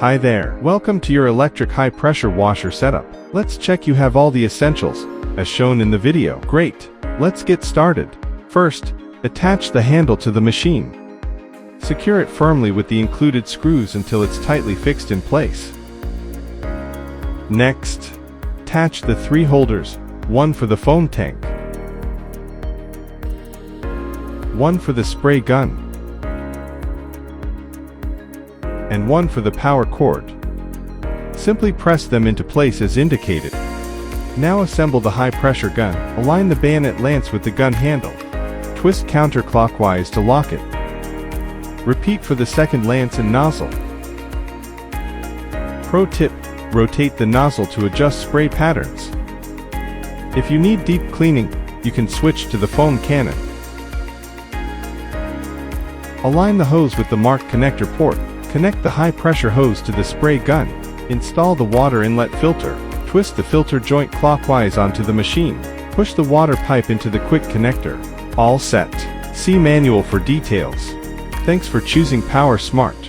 Hi there, welcome to your electric high pressure washer setup. Let's check you have all the essentials, as shown in the video. Great, let's get started. First, attach the handle to the machine. Secure it firmly with the included screws until it's tightly fixed in place. Next, attach the 3 holders, one for the foam tank, one for the spray gun, and one for the power cord. Simply press them into place as indicated. Now assemble the high pressure gun. Align the bayonet lance with the gun handle. Twist counterclockwise to lock it. Repeat for the second lance and nozzle. Pro tip: rotate the nozzle to adjust spray patterns. If you need deep cleaning, you can switch to the foam cannon. Align the hose with the marked connector port. Connect the high-pressure hose to the spray gun. Install the water inlet filter. Twist the filter joint clockwise onto the machine. Push the water pipe into the quick connector. All set. See manual for details. Thanks for choosing PowerSmart.